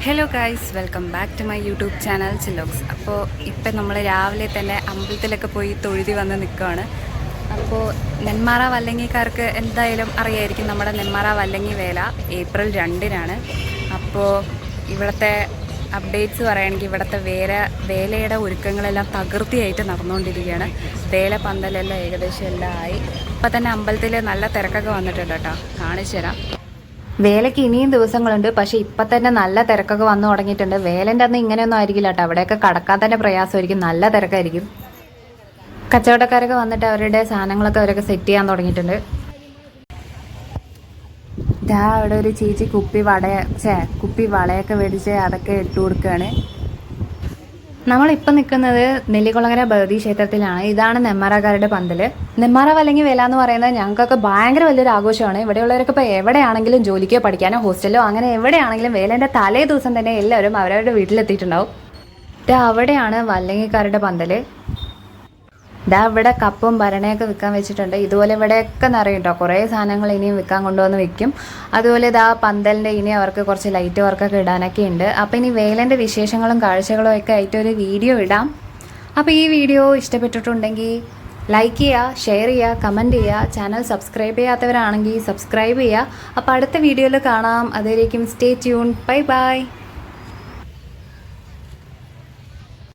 Hello guys, welcome back to my YouTube channel Chillox. അപ്പോൾ ഇപ്പം നമ്മൾ രാവിലെ തന്നെ അമ്പലത്തിലൊക്കെ പോയി തൊഴുതി വന്ന് നിൽക്കുകയാണ്. അപ്പോൾ നെന്മാറ വല്ലങ്ങിക്കാർക്ക് എന്തായാലും അറിയായിരിക്കും നമ്മുടെ നെന്മാറ വല്ലങ്ങി വേല ഏപ്രിൽ 2-നാണ്. അപ്പോൾ ഇവിടുത്തെ അപ്ഡേറ്റ്സ് പറയുകയാണെങ്കിൽ ഇവിടുത്തെ വേലയുടെ ഒരുക്കങ്ങളെല്ലാം തകൃതിയായിട്ട് നടന്നുകൊണ്ടിരിക്കുകയാണ്. വേല പന്തലെല്ലാം ഏകദേശം എല്ലാം ആയി. ഇപ്പം തന്നെ അമ്പലത്തിൽ നല്ല തിരക്കൊക്കെ വന്നിട്ടുണ്ട് കേട്ടോ, കാണിച്ചു തരാം. വേലയ്ക്ക് ഇനിയും ദിവസങ്ങളുണ്ട്, പക്ഷെ ഇപ്പം തന്നെ നല്ല തിരക്കൊക്കെ വന്നു തുടങ്ങിയിട്ടുണ്ട്. വേലൻ്റെ അന്ന് ഇങ്ങനെയൊന്നും ആയിരിക്കില്ല കേട്ടോ, അവിടെയൊക്കെ കടക്കാൻ തന്നെ പ്രയാസമായിരിക്കും, നല്ല തിരക്കായിരിക്കും. കച്ചവടക്കാരൊക്കെ വന്നിട്ട് അവരുടെ സാധനങ്ങളൊക്കെ അവരൊക്കെ സെറ്റ് ചെയ്യാൻ തുടങ്ങിയിട്ടുണ്ട്. ഇതാ അവിടെ ഒരു ചേച്ചി കുപ്പി വളയൊക്കെ മേടിച്ച് അതൊക്കെ ഇട്ട് കൊടുക്കുകയാണ്. നമ്മളിപ്പം നിൽക്കുന്നത് നെല്ലിക്കുളങ്ങര ഭഗവതി ക്ഷേത്രത്തിലാണ്. ഇതാണ് നെന്മാറക്കാരുടെ പന്തല്. നെന്മാറ വല്ലങ്ങി വേല എന്ന് പറയുന്നത് ഞങ്ങൾക്കൊക്കെ ഭയങ്കര വലിയൊരു ആഘോഷമാണ്. ഇവിടെയുള്ളവരൊക്കെ ഇപ്പോൾ എവിടെയാണെങ്കിലും ജോലിക്കോ പഠിക്കാനോ ഹോസ്റ്റലോ അങ്ങനെ എവിടെയാണെങ്കിലും വേലേൻ്റെ തലേ ദിവസം തന്നെ എല്ലാവരും അവരവരുടെ വീട്ടിലെത്തിയിട്ടുണ്ടാവും. അവിടെയാണ് വല്ലങ്ങിക്കാരുടെ പന്തല്. ഇവിടെ കപ്പും ഭരണയൊക്കെ വിൽക്കാൻ വെച്ചിട്ടുണ്ട്. ഇതുപോലെ ഇവിടെയൊക്കെ നിറയും കേട്ടോ, കുറേ സാധനങ്ങൾ ഇനിയും വിൽക്കാൻ കൊണ്ടുവന്ന് വിൽക്കും. അതുപോലെ പന്തലിൻ്റെ ഇനി അവർക്ക് കുറച്ച് ലൈറ്റ് വർക്കൊക്കെ ഇടാനൊക്കെ ഉണ്ട്. അപ്പോൾ ഇനി വേലൻ്റെ വിശേഷങ്ങളും കാഴ്ചകളും ഒക്കെ ആയിട്ട് ഒരു വീഡിയോ ഇടാം. അപ്പോൾ ഈ വീഡിയോ ഇഷ്ടപ്പെട്ടിട്ടുണ്ടെങ്കിൽ ലൈക്ക് ചെയ്യുക, ഷെയർ ചെയ്യുക, കമൻറ്റ് ചെയ്യുക. ചാനൽ സബ്സ്ക്രൈബ് ചെയ്യാത്തവരാണെങ്കിൽ സബ്സ്ക്രൈബ് ചെയ്യുക. അപ്പോൾ അടുത്ത വീഡിയോയിൽ കാണാം. അതുവരേക്കും സ്റ്റേ ട്യൂൺ. Bye bye.